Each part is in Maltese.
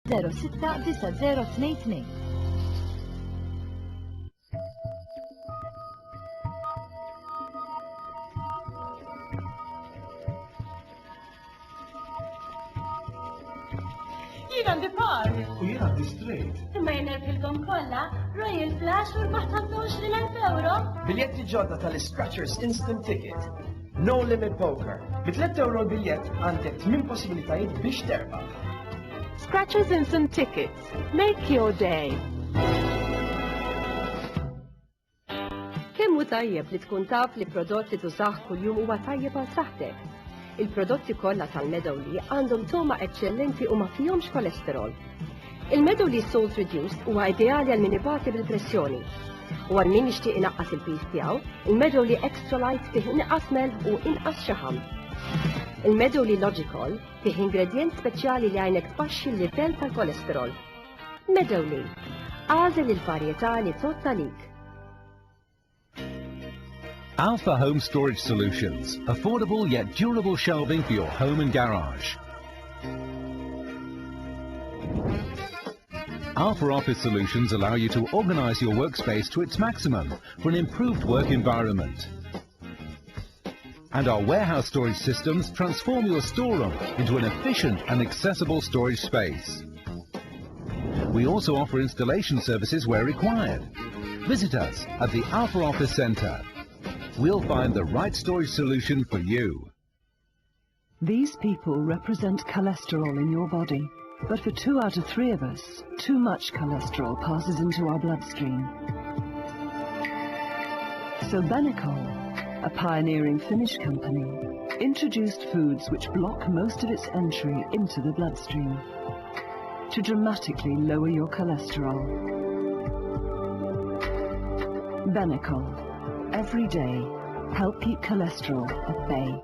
069022. Jien għandi par. U jien għandi straight. Imma jenerfilkom kollha Royal Flash u rbaħtam 20,000 euro. Biljetti ġodda tal-Scratchers Instant Ticket. No Limit Poker. Bi 3 euro l-biljett għandek 8 possibilitajiet biex terbaħ. Scratchers Instant Tickets. Make your day. Kemmu tajjeb li tkun taf li prodotti tużaħ kuljum huwa tajjeb għal saħtek. Il-prodotti kollha tal-Medowli għandhom toma eċċellenti u ma fihomx kolesterol. Il-Medowli Salt Reduced huwa ideali għal min ibati bil-pressjoni. U għal min jixtieq inaqqas il-pis tiegħu, il-Medowli Extra Light fih inqas mel u inqas xaħam. Il-Medowli Logical fih ingredient speċjali li għajnek tbaxxi l-livell tal-kolesterol. Medowli, għażel il-varjetà li totta lik. Alpha Home Storage Solutions. Affordable yet durable shelving for your home and garage. Alpha Office Solutions allow you to organize your workspace to its maximum for an improved work environment. And our warehouse storage systems transform your storeroom into an efficient and accessible storage space. We also offer installation services where required. Visit us at the Alpha Office Centre. We'll find the right storage solution for you. These people represent cholesterol in your body. But for 2 out of 3 of us, too much cholesterol passes into our bloodstream. So Benecol, a pioneering Finnish company, introduced foods which block most of its entry into the bloodstream to dramatically lower your cholesterol. Benecol. Every day, help keep cholesterol at bay.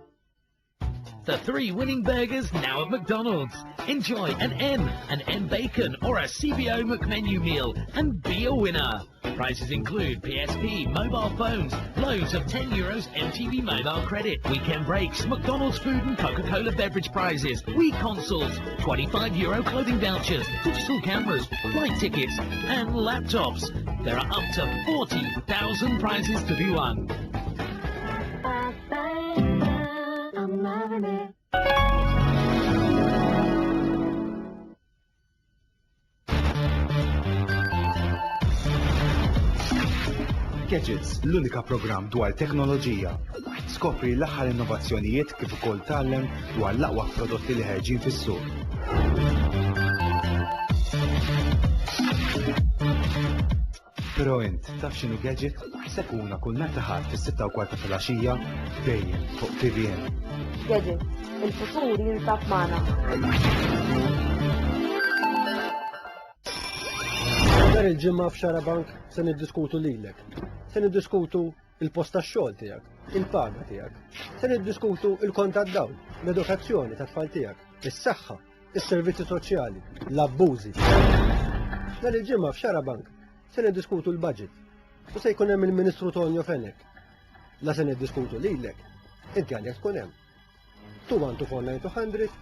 The 3 winning burgers now at McDonald's. Enjoy an M bacon or a CBO McMenu meal and be a winner. Prices include PSP, mobile phones, loads of €10 MTV mobile credit, weekend breaks, McDonald's food and Coca-Cola beverage prizes, Wii consoles, €25 clothing vouchers, digital cameras, flight tickets and laptops. There are up to 40,000 prizes to be won. I'm loving it. Gadgets, l-unika programm dwar teknoloġija. Skopri l-aħħar innovazzjonijiet kif ukoll tgħallem dwar l-aqwa prodotti li ħerġin fis-suq. Però int taf x'inhu gadget? Sekuna kull nhar ta' ħadd fis-6:15 filgħaxija dejjem fuq TVN. Gadget, il-futur jinsab magħna. Nhar il-ġimgħa f'Xara Bank se niddiskutu lilek. Se niddiskutu il-post tax-xogħol tiegħek, il-paga tiegħek. Se niddiskutu il-kont tad-dawl, l-edukazzjoni tat-tfal tiegħek, is-saħħa, is-servizzi soċjali, l-abbużi. Nhar il-ġimgħa f'Xara Bank se niddiskutu l-budget. U se jkun hemm il-Ministru Tonio Fenek. La se niddiskutu lilek, inti għandek tkun hemm. 2124900,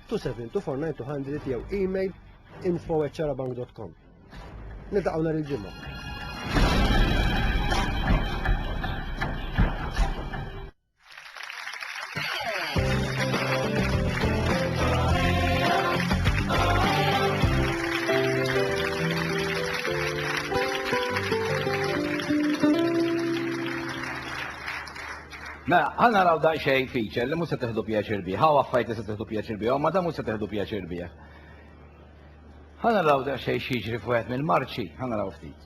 2724900 jew email info@xarabank.com. Niltaqgħu nhar il-ġimgħa. Mela, ħanna raw da xej feature li mhux se teħdu pjaċir bih, ħaw affajt li se teħdu pjaċir bih, ma da mhux se teħdu pjaċir bih. Ħanna raw da xej xiġri fuq qed mill-marċi, ħanna raw ftit.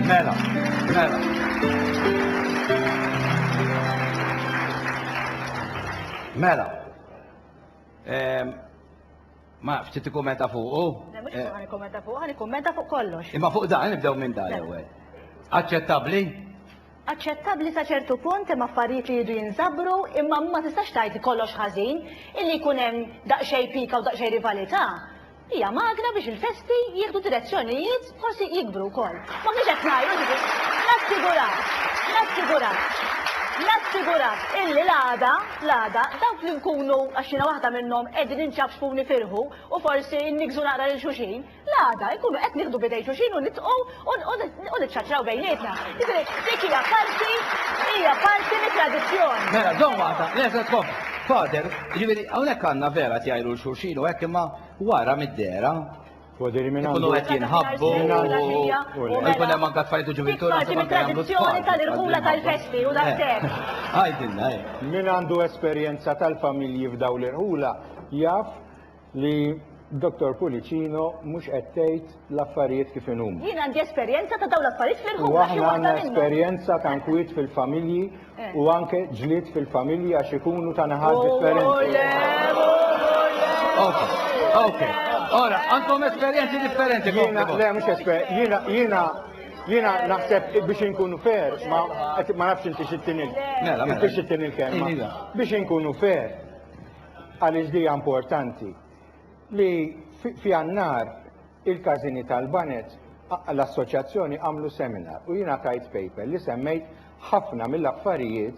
mela. Mela. Ma ftit tikkumenta fuqu? Mhux ħani kommenta fuq kollox. Imma fuq dan nibdew minn dan l-ewwel. Aċċettabbli? Aċċettabbli sa ċertu punt imma affarijiet li jridu jinżabru imma ma tistax tgħid kollox ħażin illi jkun hemm daqsxejn pika u daqsxejn rivalità. Hija magna biex il-festi jieħdu direzzjonijiet forsi jikbru wkoll. Ma mhux qed ngħidu Nassigurak illi l-għada dawk li nkunu għaxina waħda minnhom qegħdin inċabxfu nifirħu u forsi nigżu naqra lil xuxin, l-għada jkunu qed nieħdu bidej xuxin u nitqgħu u niċċaċraw bejnietna. Dik hija parti mit-tradizzjoni. Mela, don waħda, lesa tkun. Fader, ġifieri hawnhekk għandna vera tjajru l-xulxin u hekk imma wara mid-dera. Ikunu qed jinħabbu u jkun hemm anke affarijiet u ġuventura insomma tradizzjoni tal-irħula tal-festi u dak-tek. Għajdilna, Min għandu esperjenza tal-familji f'daw l-irħula jaf li Dr. Pulicino mhux qed tgħid l-affarijiet kif inhuma. Jien għandi esperjenza ta' dawn l-affarijiet fl-irħula. U aħna għandna esperjenza ta' nkwiet fil-familji u anke ġlied fil-familji għax ikunu ta' naħat differenti. Ok. Ora, għandkom esperjenzi differenti. Jiena naħseb biex inkunu fair, ma nafx inti xittin il-kelma. Biex inkunu fair, għaliex dija importanti li fi Annar il-Kazini tal-Banet l-assoċjazzjoni għamlu seminar u jiena tajt paper li semmejt ħafna mill-affarijiet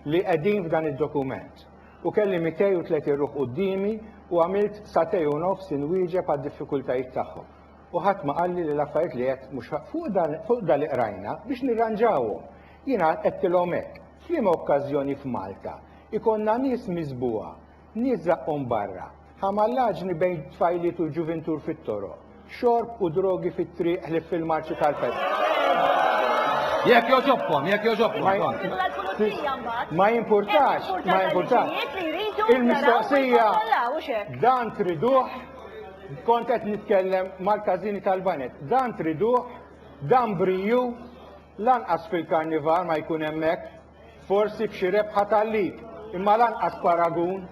li qegħdin f'dan id-dokument. U kelli 230 ruħ qudiemi u għamilt satej u nofs inwieġeb għad-diffikultajiet tagħhom. U ħadd ma qalli li l-affarijiet li qed mhux fuq dan li qrajna biex nirranġawhom. Jiena qedtilhom hekk. F'liema okkażjoni f'Malta ikonna nies miżbuha, nies żaqhom barra, ħamallaġni bejn tfajliet u ġuventur fit-toroq, xorb u drogi fit-triq ħlif fil-marċi tal-fest. Jekk joġobkom. Ma jimpurtax. Il-mistoqsija dan triduh, kont qed nitkellem mal-Kazini tal-Banet, dan triduh, dan briju, lanqas fil-karnival ma jkun hemmhekk, forsi b'xi rebħa tal-lik, imma lanqas paragun,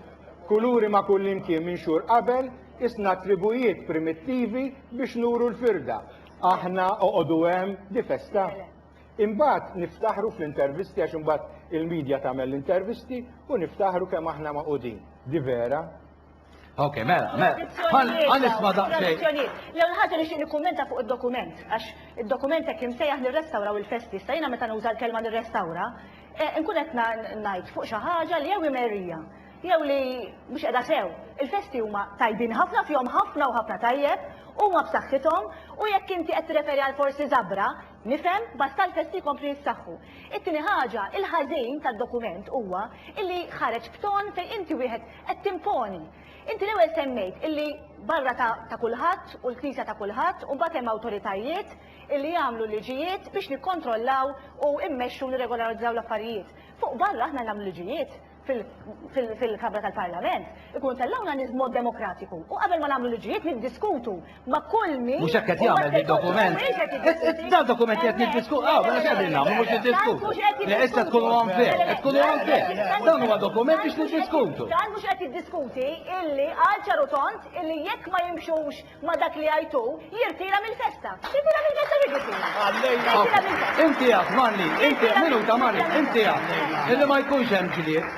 kuluri ma kullimkien minn xhur qabel, isna tribujiet primittivi biex nuru l-firda. Aħna oqogħdu hemm di festa. Imbagħad niftaħru fl-intervisti għax imbagħad il-medja tagħmel l-intervisti u niftaħru kemm aħna maqudin. Di vera? Ok, mela. Għanisma daqsxejn. L-ewwel ħaġa nixtieq nikkummenta fuq id-dokument għax id-dokument hekk imsejjaħ nirrestawraw il-festi. Sa jiena meta nuża l-kelma nirrestawra, nkun qed ngħid fuq xi ħaġa li jew imerrija. Jew li mhux qiegħda sew. Il-festi huma tajbin ħafna fihom ħafna u ħafna tajjeb, huma b'saħħithom u jekk inti qed tirreferi għal forsi żabra, nifhem basta l-festi jkompli jissaħħu. It-tieni ħaġa, il-ħażin tad-dokument huwa illi ħareġ b'ton fejn inti wieħed qed timponi. Inti l-ewwel semmejt illi barra ta' kulħadd u l-Knisja ta' kulħadd u mbagħad hemm awtoritajiet illi jagħmlu liġijiet biex nikkontrollaw u immexxu nirregolarizzaw l-affarijiet. Fuq barra aħna nagħmlu liġijiet fil-Kamra tal-Parlament, ikun tellawna nizmod demokratiku. U qabel ma nagħmlu liġijiet niddiskutu ma' kull min. Mhux hekk qed jagħmel id-dokument. Dan dokument qed niddiskutu. Mela x'qegħdin nagħmlu mhux niddiskutu. Le issa tkunu unfair. Dan huwa dokument biex niddiskutu. Dan mhux qed jiddiskuti illi għal ċaru tont illi jekk ma jimxux ma' dak li għajtu jirtira mill-festa. Jirtira mill-festa. Inti għat, Marli, minuta Marli, inti għat. Illi ma jkunx hemm ġlied.